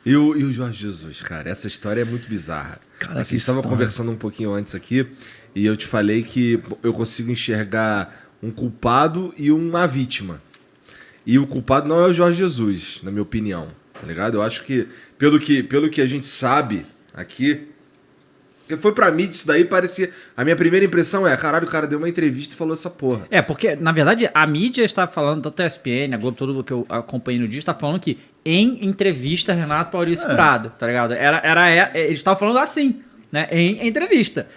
E o Jorge Jesus, cara, essa história é muito bizarra. Cara, Assim, a gente estava conversando um pouquinho antes aqui e eu te falei que eu consigo enxergar um culpado e uma vítima. E o culpado não é o Jorge Jesus, na minha opinião, tá ligado? Eu acho que, pelo que a gente sabe aqui, que foi pra mídia isso daí, parecia... A minha primeira impressão é, caralho, o cara deu uma entrevista e falou essa porra. Porque, na verdade, a mídia está falando, tanto a ESPN, a Globo, tudo o que eu acompanhei no dia, está falando que, em entrevista, Renato Maurício Prado, tá ligado? Eles estavam falando assim, né? Em entrevista.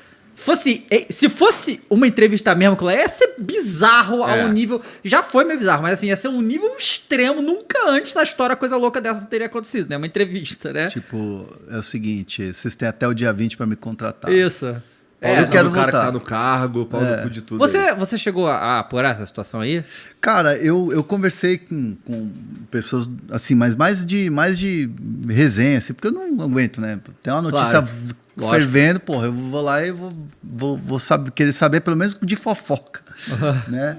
Se fosse uma entrevista mesmo, ia ser bizarro a um nível... Já foi meio bizarro, mas assim, ia ser um nível extremo. Nunca antes na história coisa louca dessa teria acontecido, né? Uma entrevista, né? Tipo, é o seguinte, vocês têm até o dia 20 pra me contratar. Isso. Eu quero o cara voltar. que tá no cargo, pau no cu de tudo. Você chegou a apurar essa situação aí? Cara, eu conversei com pessoas, assim, mas mais de resenha, assim, porque eu não aguento, né? Tem uma notícia fervendo, porra, eu vou lá e vou querer saber pelo menos de fofoca, né?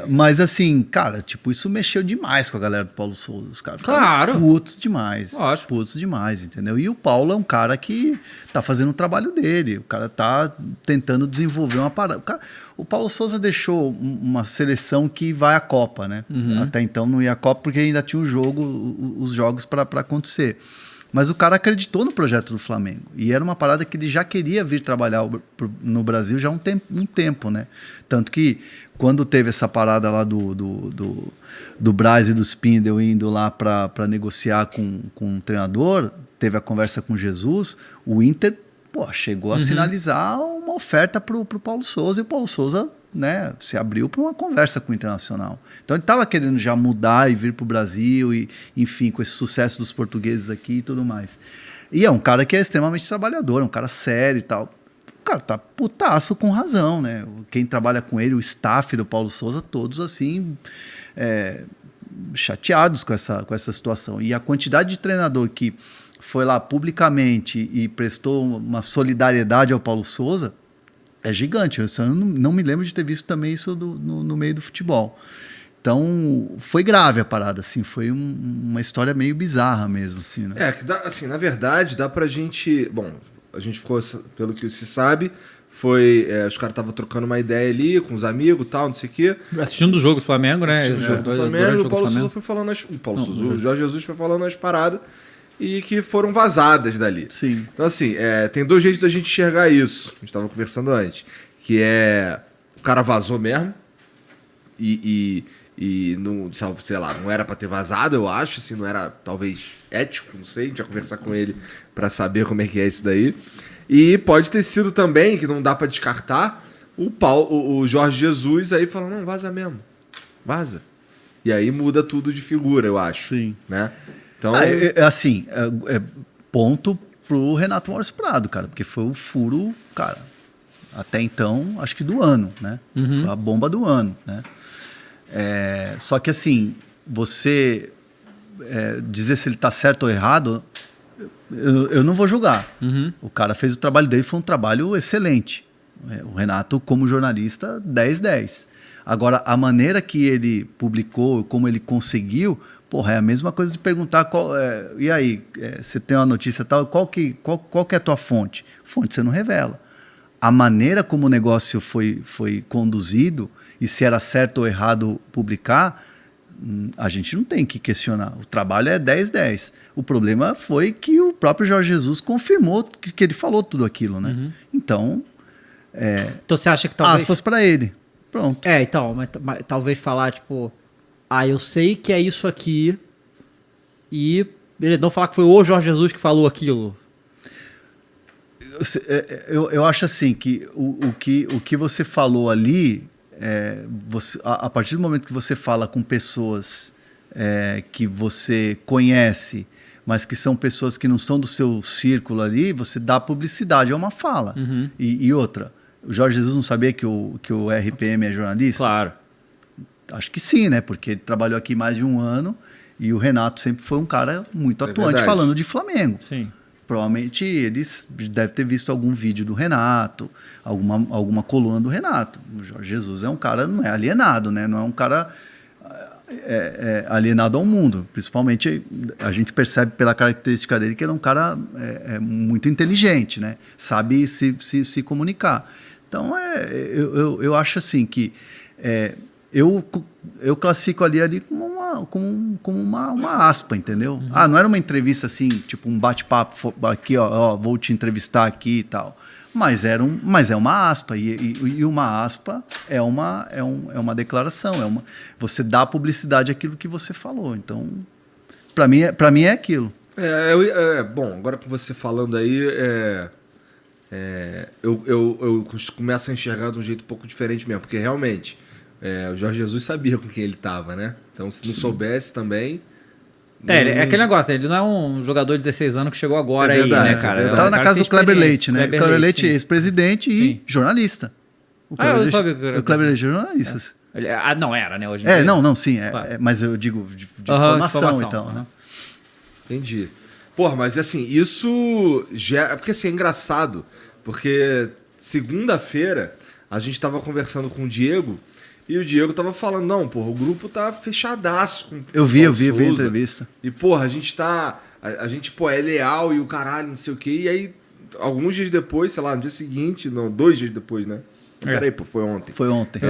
Mas assim, cara, tipo, isso mexeu demais com a galera do Paulo Souza. Os caras ficaram putos demais. Lógico. Putos demais, entendeu? E o Paulo é um cara que tá fazendo o trabalho dele. O cara tá tentando desenvolver uma parada. O Paulo Souza deixou uma seleção que vai à Copa, né? Até então não ia à Copa porque ainda tinha os jogos para acontecer. Mas o cara acreditou no projeto do Flamengo. E era uma parada que ele já queria vir trabalhar no Brasil já há um tempo, né? Tanto que quando teve essa parada lá do Braz e do Spindle indo lá para negociar com um treinador, teve a conversa com Jesus, o Inter chegou a sinalizar uma oferta para o Paulo Souza, e o Paulo Souza, né, se abriu para uma conversa com o Internacional. Então ele estava querendo já mudar e vir para o Brasil, e enfim, com esse sucesso dos portugueses aqui e tudo mais. E é um cara que é extremamente trabalhador, é um cara sério e tal. O cara tá putaço com razão, né? Quem trabalha com ele, o staff do Paulo Souza, todos assim, chateados com essa situação. E a quantidade de treinador que foi lá publicamente e prestou uma solidariedade ao Paulo Souza é gigante. Eu não me lembro de ter visto também isso no meio do futebol. Então, foi grave a parada, assim, foi uma história meio bizarra mesmo, assim, né? Assim, na verdade, dá pra gente... Bom, a gente ficou, pelo que se sabe, os caras estavam trocando uma ideia ali com os amigos e tal, não sei o quê. Assistindo o jogo do Flamengo, né? O jogo do Flamengo, o Paulo Souza foi falando... O Jorge Jesus foi falando as paradas e que foram vazadas dali. Sim. Então, assim, tem dois jeitos da gente enxergar isso. A gente estava conversando antes. Que o cara vazou mesmo e não, sei lá, não era pra ter vazado, eu acho, assim, não era, talvez, ético, não sei, a gente vai conversar com ele pra saber como é que é isso daí. E pode ter sido também, que não dá pra descartar, o Jorge Jesus aí falando, não, vaza mesmo, vaza. E aí muda tudo de figura, eu acho. Sim. Né? Então... ponto pro Renato Maurício Prado, cara, porque foi o furo, cara, até então, acho que do ano, né? Foi a bomba do ano, né? Só que assim, você dizer se ele está certo ou errado, eu não vou julgar. O cara fez o trabalho dele, foi um trabalho excelente. O Renato, como jornalista, 10/10. Agora, a maneira que ele publicou, como ele conseguiu, é a mesma coisa de perguntar e aí, você tem uma notícia tal, qual que é a tua fonte? Fonte você não revela. A maneira como o negócio foi conduzido, e se era certo ou errado publicar, a gente não tem que questionar. O trabalho é 10/10. O problema foi que o próprio Jorge Jesus confirmou que ele falou tudo aquilo, né? Então você acha que talvez... aspas para ele. Pronto. Então, mas talvez falar, tipo... eu sei que é isso aqui, e ele não falar que foi o Jorge Jesus que falou aquilo. Eu acho assim, que o que você falou ali... a partir do momento que você fala com pessoas que você conhece, mas que são pessoas que não são do seu círculo ali, você dá publicidade a uma fala. E outra, o Jorge Jesus não sabia que o RPM é jornalista? Claro. Acho que sim, né? Porque ele trabalhou aqui mais de um ano e o Renato sempre foi um cara muito atuante falando de Flamengo. Sim. Provavelmente eles devem ter visto algum vídeo do Renato, alguma coluna do Renato. O Jorge Jesus é um cara, não é alienado, né? Não é um cara... alienado ao mundo. Principalmente, a gente percebe pela característica dele que ele é um cara muito inteligente, né? Sabe se comunicar. Então, eu acho assim que eu classifico ali como uma aspa, entendeu? Uhum. Não era uma entrevista assim, tipo um bate-papo aqui, ó, vou te entrevistar aqui e tal. Mas é uma aspa, e uma aspa é uma declaração, você dá publicidade àquilo que você falou. Então, para mim é aquilo. Bom, agora com você falando aí, eu começo a enxergar de um jeito um pouco diferente mesmo, porque realmente o Jorge Jesus sabia com quem ele estava, né? Então, se não soubesse também... É aquele negócio, ele não é um jogador de 16 anos que chegou agora verdade, aí, né, cara? Ele tava na casa do Kleber Leite, né? Kleber Leite, ex-presidente e jornalista. Eu sabia que o Kleber Leite é jornalista. Não era, né? Hoje em dia. Não, sim. Mas eu digo de formação, então. Né? Entendi. Porra, mas assim, isso já... Porque assim, é engraçado, porque segunda-feira a gente tava conversando com o Diego e o Diego tava falando, não, porra, o grupo tá fechadaço com eu vi a entrevista. E, porra, a gente, pô, é leal e o caralho, não sei o quê. E aí, alguns dias depois, sei lá, no dia seguinte, 2 dias depois, né? Peraí, pô, foi ontem. Foi ontem.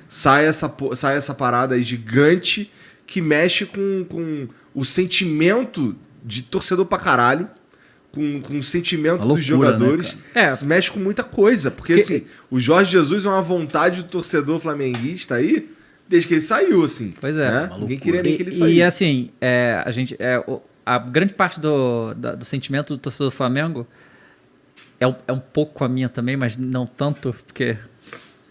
Sai essa parada aí gigante que mexe com o sentimento de torcedor pra caralho, com o sentimento dos jogadores. Né, mexe com muita coisa. Porque, assim, o Jorge Jesus é uma vontade do torcedor flamenguista aí, desde que ele saiu, assim. Pois é. Né? Ninguém queria nem que ele saísse. E, assim, a grande parte do sentimento do torcedor do Flamengo é um pouco a minha também, mas não tanto, porque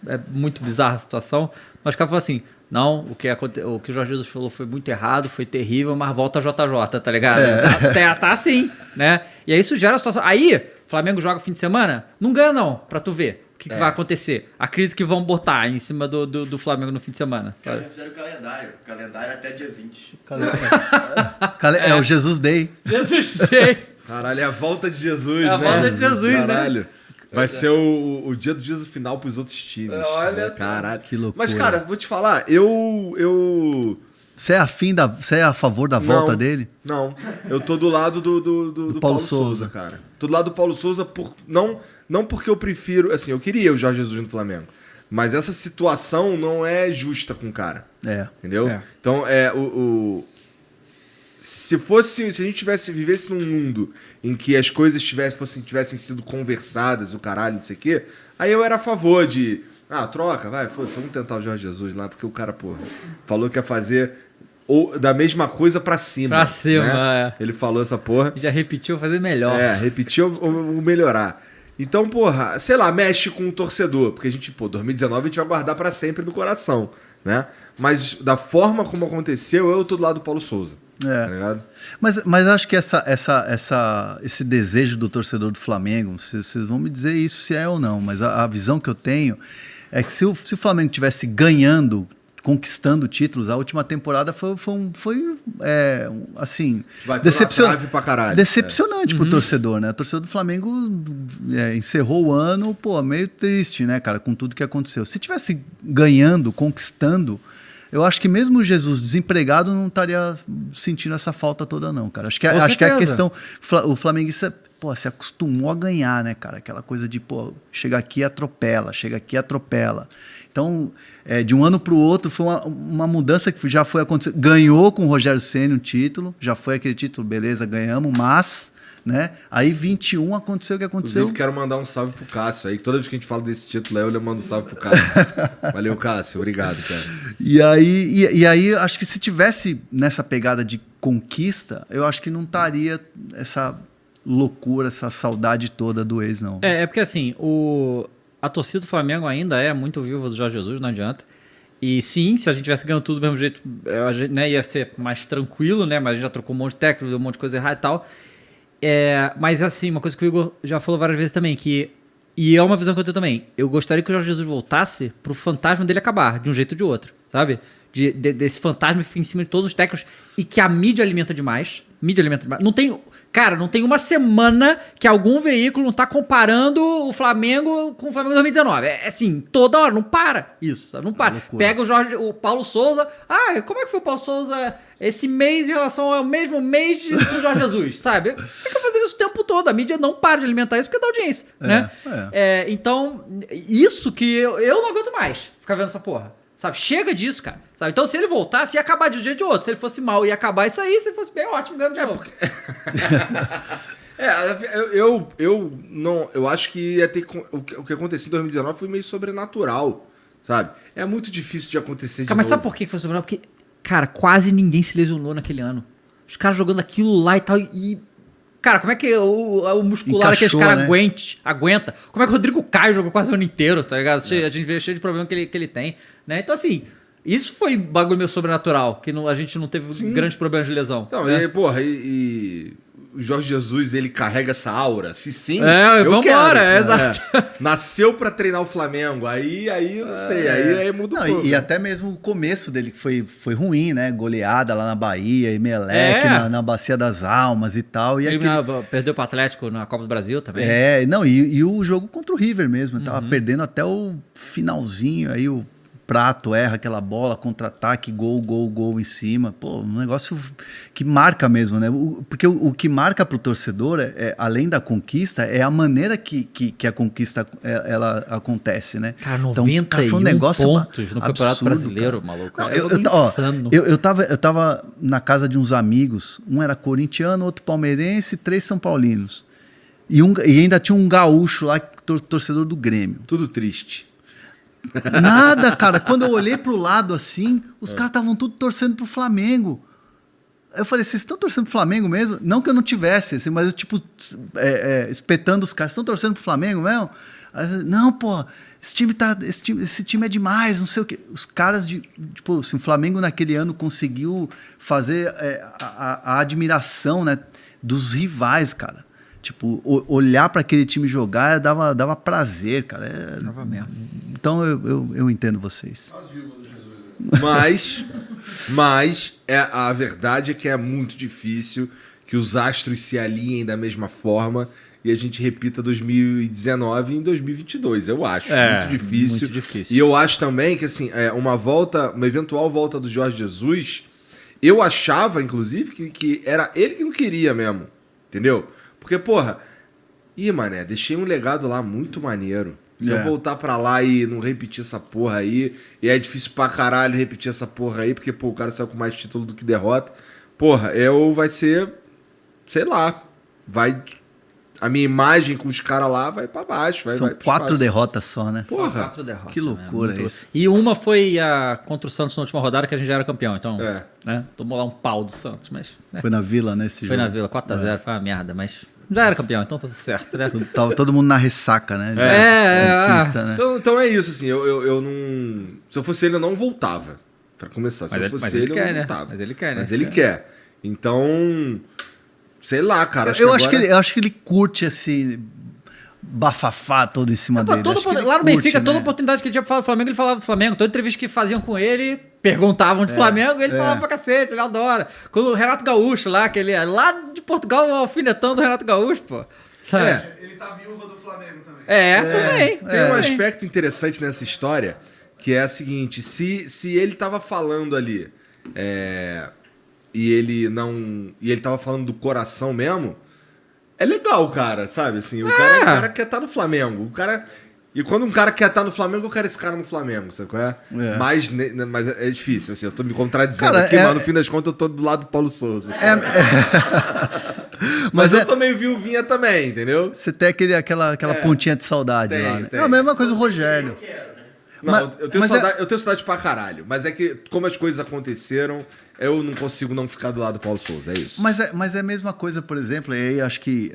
é muito bizarra a situação. Mas o cara falou assim, não, o que o Jorge Jesus falou foi muito errado, foi terrível, mas volta a JJ, tá ligado? Tá assim, né? E aí isso gera a situação. Aí, o Flamengo joga fim de semana, não ganha não, pra tu ver o que vai acontecer. A crise que vão botar em cima do Flamengo no fim de semana. Os caras já fizeram o calendário até dia 20. É o Jesus Day. Jesus Day. Caralho, é a volta de Jesus, né? É a volta de Jesus, caralho. Né? Vai ser o dia do juízo final pros outros times. Olha, né? Caralho. Que loucura. Mas, cara, vou te falar, eu... Você é a favor da volta dele? Não, eu tô do lado do Paulo Souza, cara. Tô do lado do Paulo Souza não porque eu prefiro... Assim, eu queria o Jorge Jesus no Flamengo. Mas essa situação não é justa com o cara. Entendeu? Então, se a gente vivesse num mundo em que as coisas tivessem sido conversadas, o caralho, não sei o quê, aí eu era a favor de... troca, vai, foda-se, vamos tentar o Jorge Jesus lá, porque o cara, porra, falou que ia fazer da mesma coisa pra cima. Pra cima, né? Ele falou essa porra. Já repetiu fazer melhor. Repetiu o melhorar. Então, porra, sei lá, mexe com o torcedor, porque a gente, 2019 a gente vai guardar pra sempre no coração, né? Mas da forma como aconteceu, eu tô do lado do Paulo Souza. Tá ligado? Mas acho que esse desejo do torcedor do Flamengo, vocês vão me dizer isso se é ou não, mas a visão que eu tenho é que se o Flamengo tivesse ganhando, conquistando títulos, a última temporada foi assim, decepcionante pro torcedor, né? O torcedor do Flamengo encerrou o ano, meio triste, né, cara, com tudo que aconteceu. Se tivesse ganhando, conquistando, eu acho que mesmo o Jesus desempregado não estaria sentindo essa falta toda, não, cara. Acho que é a questão... O flamenguista, se acostumou a ganhar, né, cara? Aquela coisa de, chega aqui e atropela, chega aqui e atropela. Então, de um ano para o outro, foi uma mudança que já foi acontecer. Ganhou com o Rogério Ceni o título, já foi aquele título, beleza, ganhamos, mas... Né? Aí 21 aconteceu o que aconteceu. Inclusive quero mandar um salve pro Cássio aí. Toda vez que a gente fala desse título, eu mando um salve pro Cássio. Valeu, Cássio. Obrigado, cara. E aí acho que se tivesse nessa pegada de conquista, eu acho que não estaria essa loucura, essa saudade toda do ex, não. É porque assim, a torcida do Flamengo ainda é muito viva do Jorge Jesus, não adianta. E sim, se a gente tivesse ganhando tudo do mesmo jeito, né, ia ser mais tranquilo, né? Mas a gente já trocou um monte de técnico, deu um monte de coisa errada e tal. Mas assim, uma coisa que o Igor já falou várias vezes também, e é uma visão que eu tenho também, eu gostaria que o Jorge Jesus voltasse pro fantasma dele acabar, de um jeito ou de outro, sabe? Desse fantasma que fica em cima de todos os técnicos e que a mídia alimenta demais, Mídia alimenta demais. Não tem... Cara, não tem uma semana que algum veículo não tá comparando o Flamengo com o Flamengo 2019. É assim, toda hora, não para isso, sabe? Não para. loucura. Pega o Paulo Souza. Ah, como é que foi o Paulo Souza esse mês em relação ao mesmo mês do Jorge Jesus, sabe? Fica fazendo isso o tempo todo. A mídia não para de alimentar isso porque dá audiência, né? Então, isso que eu não aguento mais, ficar vendo essa porra. Sabe? Chega disso, cara. Sabe? Então, se ele voltasse, ia acabar de um jeito ou de outro. Se ele fosse mal, ia acabar isso aí. Se ele fosse bem, ótimo, ganhamos de novo. Eu acho que ia ter... O que aconteceu em 2019 foi meio sobrenatural, sabe? É muito difícil de acontecer Cara, mas sabe por que foi sobrenatural? Porque, cara, quase ninguém se lesionou naquele ano. Os caras jogando aquilo lá e tal. Cara, como é que o muscular daqueles caras aguenta? Como é que o Rodrigo Caio jogou quase o ano inteiro, tá ligado? A gente vê cheio de problema que ele tem, né? Então, assim, isso foi bagulho meio sobrenatural, que a gente não teve grandes problemas de lesão. Então, né? e o Jorge Jesus, ele carrega essa aura? Se sim, vamos embora, exato. Nasceu pra treinar o Flamengo, aí eu não sei, aí muda um pouco. E até mesmo o começo dele, que foi ruim, né? Goleada lá na Bahia, Emelec, na Bacia das Almas e tal. E perdeu pro Atlético na Copa do Brasil também. E o jogo contra o River mesmo, tava perdendo até o finalzinho, aí o Prato erra aquela bola, contra-ataque, gol em cima. Pô, um negócio que marca mesmo, né? Porque o que marca pro torcedor, além da conquista, é a maneira que a conquista ela acontece, né? Cara, 91 foi um negócio pontos no Campeonato Brasileiro, cara. maluco. Não, eu tava na casa de uns amigos, um era corintiano, outro palmeirense, 3 são paulinos. E ainda tinha um gaúcho lá, torcedor do Grêmio. Tudo triste. Nada, cara. Quando eu olhei pro lado assim, os caras estavam tudo torcendo pro Flamengo. Eu falei, vocês estão torcendo pro Flamengo mesmo? Não que eu não tivesse, assim, mas eu, tipo, espetando os caras. Estão torcendo pro Flamengo mesmo? Aí, não, pô, esse time é demais, não sei o quê. Os caras, tipo, assim, o Flamengo naquele ano conseguiu fazer a admiração, né, dos rivais, cara. Tipo, olhar para aquele time jogar dava prazer, cara. Dava mesmo. Então eu entendo vocês. Mas a verdade é que é muito difícil que os astros se alinhem da mesma forma e a gente repita 2019 em 2022, eu acho. Muito difícil. Muito difícil. E eu acho também que, assim, uma eventual volta do Jorge Jesus, eu achava, inclusive, que era ele que não queria mesmo, entendeu? Porque, porra, mané, deixei um legado lá muito maneiro. Se eu voltar pra lá e não repetir essa porra aí, e é difícil pra caralho repetir essa porra aí, porque, pô, o cara saiu com mais título do que derrota. Porra, vai ser, sei lá, a minha imagem com os caras lá vai pra baixo. São 4 derrotas só, né? Porra, 4 derrotas. Que loucura isso. E uma foi contra o Santos na última rodada, que a gente já era campeão. Então, né, tomou lá um pau do Santos, mas... Né, foi na Vila, né, esse jogo? Foi na Vila, 4x0, foi uma merda, mas... Já era campeão, então tá tudo certo, né? Tava todo mundo na ressaca, né? Conquista, né? Então é isso, assim, eu não... Se eu fosse ele, eu não voltava, pra começar. Se eu fosse ele, eu não voltava. Mas ele quer, né? Mas ele quer. Então, sei lá, cara. Eu acho que ele curte esse bafafá todo em cima dele. Lá no Benfica, toda oportunidade que ele tinha pra falar do Flamengo, ele falava do Flamengo. Toda entrevista que faziam com ele, perguntavam de Flamengo, ele falava pra cacete, ele adora. Quando o Renato Gaúcho lá, que ele é lá de Portugal, o alfinetão do Renato Gaúcho, pô. Sabe? Ele tá viúva do Flamengo também. Também. Tem um aspecto interessante nessa história, que é a seguinte, se ele tava falando ali, e ele tava falando do coração mesmo, é legal, cara, sabe? Assim, o cara quer estar no Flamengo. E quando um cara quer estar no Flamengo, eu quero esse cara no Flamengo, sabe qual é? Mas é difícil, assim, eu tô me contradizendo aqui, mas no fim das contas eu tô do lado do Paulo Souza. Mas eu tô meio viuvinha também, entendeu? Você tem aquela pontinha de saudade lá, né? É a mesma coisa do Rogério. Não, eu tenho saudade pra caralho, mas é que como as coisas aconteceram, eu não consigo não ficar do lado do Paulo Souza, é isso. Mas é a mesma coisa, por exemplo, e aí acho que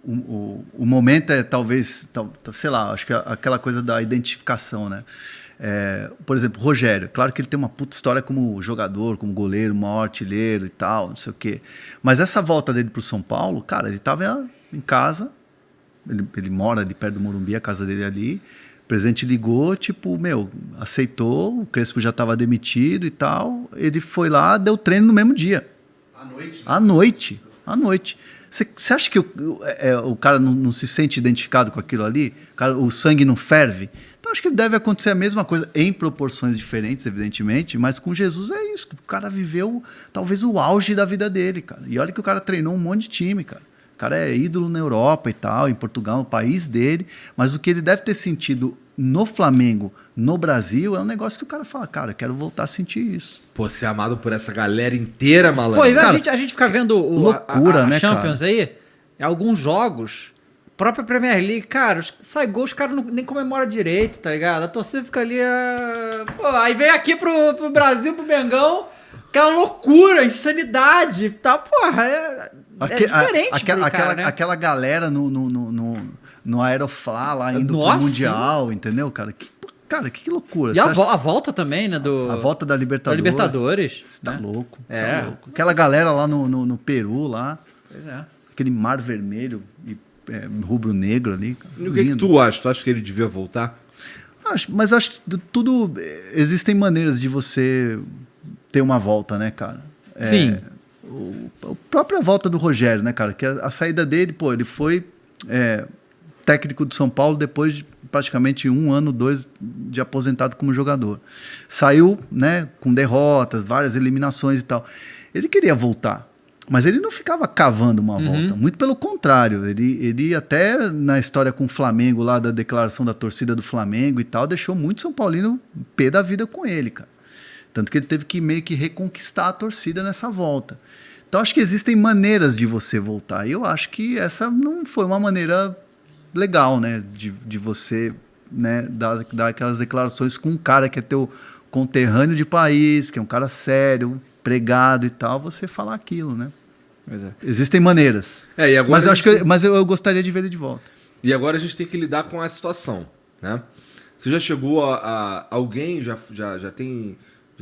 o momento é talvez, sei lá, acho que aquela coisa da identificação, né? Por exemplo, Rogério, claro que ele tem uma puta história como jogador, como goleiro, maior artilheiro e tal, não sei o quê. Mas essa volta dele pro São Paulo, cara, ele tava em casa, ele mora ali perto do Morumbi, a casa dele ali. O presidente ligou, tipo, aceitou, o Crespo já estava demitido e tal. Ele foi lá, deu treino no mesmo dia. À noite. Você acha que o cara não se sente identificado com aquilo ali? O sangue não ferve? Então acho que deve acontecer a mesma coisa, em proporções diferentes, evidentemente, mas com Jesus é isso. O cara viveu talvez o auge da vida dele, cara. E olha que o cara treinou um monte de time, cara. O cara é ídolo na Europa e tal, em Portugal, no país dele. Mas o que ele deve ter sentido no Flamengo, no Brasil, é um negócio que o cara fala, cara, quero voltar a sentir isso. Pô, ser amado por essa galera inteira, malandro. Pô, e Cara, a gente fica vendo loucura, né, Champions cara? aí, alguns jogos, própria Premier League, cara, sai gol, os caras nem comemoram direito, tá ligado? A torcida fica ali... Pô, aí vem aqui pro Brasil, pro Mengão, aquela loucura, insanidade, tá, porra, é diferente pro cara, né? Aquela galera no Aeroflá lá, indo Nossa, pro Mundial, entendeu, cara? Que loucura. E a volta também, né? A volta da Libertadores. Da Libertadores. Você tá né? louco. Você É. tá louco. Aquela galera lá no Peru, lá. Pois é. Aquele mar vermelho e rubro-negro ali. E o que tu acha? Tu acha que ele devia voltar? Mas acho que tudo... Existem maneiras de você ter uma volta, né, cara? Sim. A própria volta do Rogério, né, cara? Que a saída dele, pô, ele foi técnico do São Paulo depois de praticamente 1 ano, 2 de aposentado como jogador. Saiu, né, com derrotas, várias eliminações e tal. Ele queria voltar, mas ele não ficava cavando uma volta. Muito pelo contrário. Ele até na história com o Flamengo, lá da declaração da torcida do Flamengo e tal, deixou muito São Paulino pé da vida com ele, cara. Tanto que ele teve que meio que reconquistar a torcida nessa volta. Então acho que existem maneiras de você voltar. E eu acho que essa não foi uma maneira legal, né? De você, né, dar aquelas declarações com um cara que é teu conterrâneo de país, que é um cara sério, pregado e tal, você falar aquilo, né? Pois é. Existem maneiras. E agora Mas eu gostaria de ver ele de volta. E agora a gente tem que lidar com a situação, né? Você já chegou a alguém já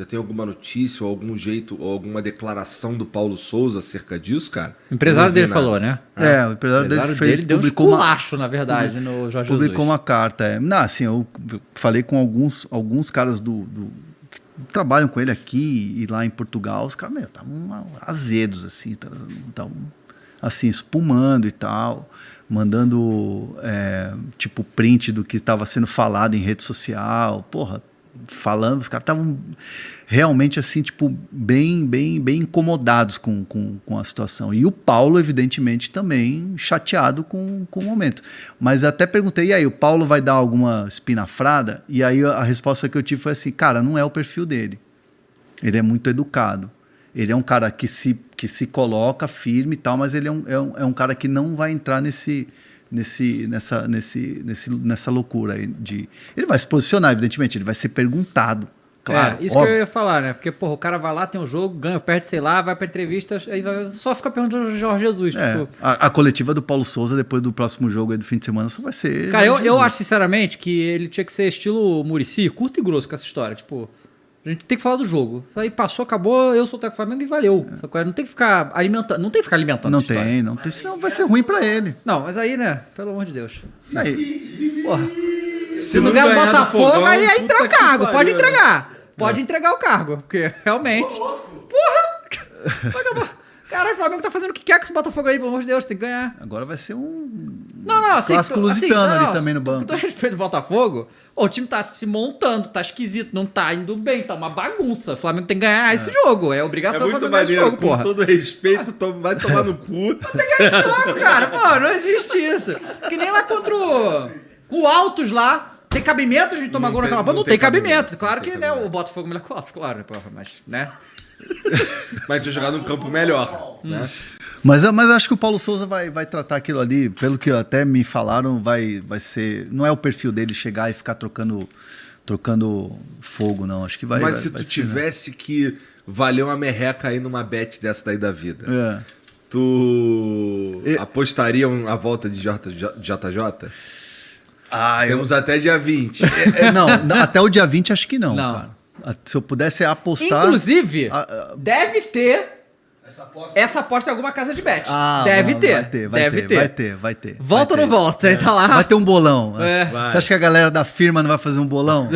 tem alguma notícia ou algum jeito ou alguma declaração do Paulo Souza acerca disso, cara? O empresário Eu não vi dele nada. falou, né? O empresário dele deu um publicou uma... esculacho, na verdade, no Jorge Publicou Jesus. uma carta. Não, assim, eu falei com alguns caras que trabalham com ele aqui e lá em Portugal. Os caras, estavam azedos, assim, estavam assim, espumando e tal, mandando tipo print do que estava sendo falado em rede social, porra, falando, os caras estavam realmente assim, tipo, bem incomodados com a situação. E o Paulo, evidentemente, também chateado com o momento. Mas até perguntei, e aí, o Paulo vai dar alguma espinafrada? E aí a resposta que eu tive foi assim, cara, não é o perfil dele. Ele é muito educado. Ele é um cara que se coloca firme e tal, mas ele é um cara que não vai entrar nessa loucura aí ele vai se posicionar, evidentemente, ele vai ser perguntado. Claro, isso óbvio. Que eu ia falar, né? Porque, porra, o cara vai lá, tem um jogo, ganha, perde, sei lá, vai pra entrevista, aí só fica perguntando ao Jorge Jesus. Tipo... A coletiva do Paulo Souza, depois do próximo jogo aí do fim de semana, só vai ser... Cara, eu acho, sinceramente, que ele tinha que ser estilo Muricy, curto e grosso com essa história. Tipo, a gente tem que falar do jogo. Aí passou, acabou, eu sou o técnico do Flamengo e valeu. Não tem que ficar alimentando, não tem que ficar alimentando essa história. Não tem, senão vai ser ruim pra ele. Não, mas aí, né, pelo amor de Deus. Aí... Porra. Se não ganhar o Botafogo, aí entrega o cargo. Pode entregar. Pode entregar o cargo. Porque realmente. Porra! Caralho, o Flamengo tá fazendo o que quer com esse Botafogo aí, pelo amor de Deus, tem que ganhar. Agora vai ser assim, clássico lusitano ali também no banco. Com todo respeito do Botafogo, o time tá se montando, tá esquisito, não tá indo bem, tá uma bagunça. O Flamengo tem que ganhar esse jogo. É obrigação do Flamengo ganhar esse jogo, porra. Com todo respeito, vai tomar no cu. Não tem que ganhar esse jogo, cara. Pô, não existe isso. Que nem lá contra o Altos lá. Tem cabimento a gente tomar gol naquela bola? Não tem cabimento. Claro que, né, o Botafogo é melhor que o Altos, claro, porra, mas, né? Mas tinha jogado num campo melhor, né? Mas acho que o Paulo Souza vai tratar aquilo ali, pelo que até me falaram, vai ser... Não é o perfil dele chegar e ficar trocando fogo, não. Acho que vai... Mas se vai tu ser, tivesse que valer uma merreca aí numa bet dessa daí da vida, tu apostaria a volta de JJ? Ah, Temos até dia 20. Não, até o dia 20 acho que não, cara. Se eu pudesse apostar... Inclusive, deve ter essa aposta em alguma casa de bet. Deve ter. Vai ter. Volta ou não volta? Aí tá lá. Vai ter um bolão. Vai. Você acha que a galera da firma não vai fazer um bolão?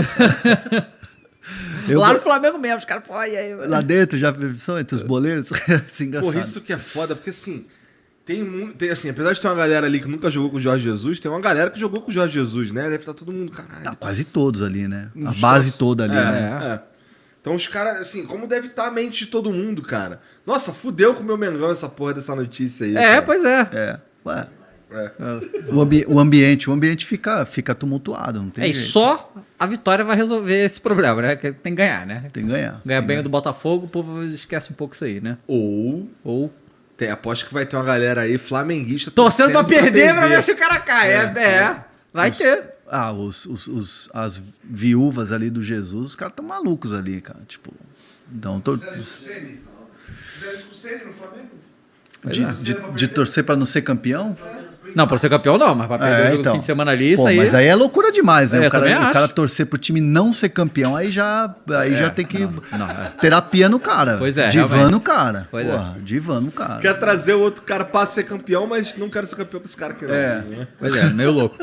Lá no Flamengo mesmo, os caras, pô, e aí, mano? Lá dentro, já são entre os boleiros? Assim, engraçado. Porra, isso que é foda, porque assim, tem assim, apesar de ter uma galera ali que nunca jogou com o Jorge Jesus, tem uma galera que jogou com o Jorge Jesus, né? Deve estar todo mundo, caralho. Tá, quase todos ali, né? A Uns base troços. toda ali, né? É. Então os caras, assim, como deve estar a mente de todo mundo, cara? Nossa, fudeu com o meu Mengão essa porra dessa notícia aí. É, cara. pois é. É. Ué, É. o ambiente fica tumultuado, não tem E jeito. só a vitória vai resolver esse problema, né? Que tem que ganhar, né? Tem que ganhar. Ganhar Tem bem que o do Botafogo, o povo esquece um pouco isso aí, né? Ou Ou aposto que vai ter uma galera aí flamenguista torcendo pra perder pra ver se o cara cai. Vai ter. Ah, as viúvas ali do Jesus, os caras estão malucos ali, cara. Tipo, então, Fizeram isso com o Ceni? Fizeram isso com o Ceni no Flamengo? de torcer pra não ser campeão? Não, pra ser campeão não, mas pra perder o jogo do fim de semana ali, isso Pô, aí... mas aí é loucura demais, né? É, O cara, também o cara acho. torcer pro time não ser campeão, aí já tem que. Terapia no cara. Pois é, Divã realmente. no cara. Pois Porra, divã no cara. Quer trazer o outro cara pra ser campeão, mas não quero ser campeão pra esse cara aqui, não. É. Né? Pois é, meio louco.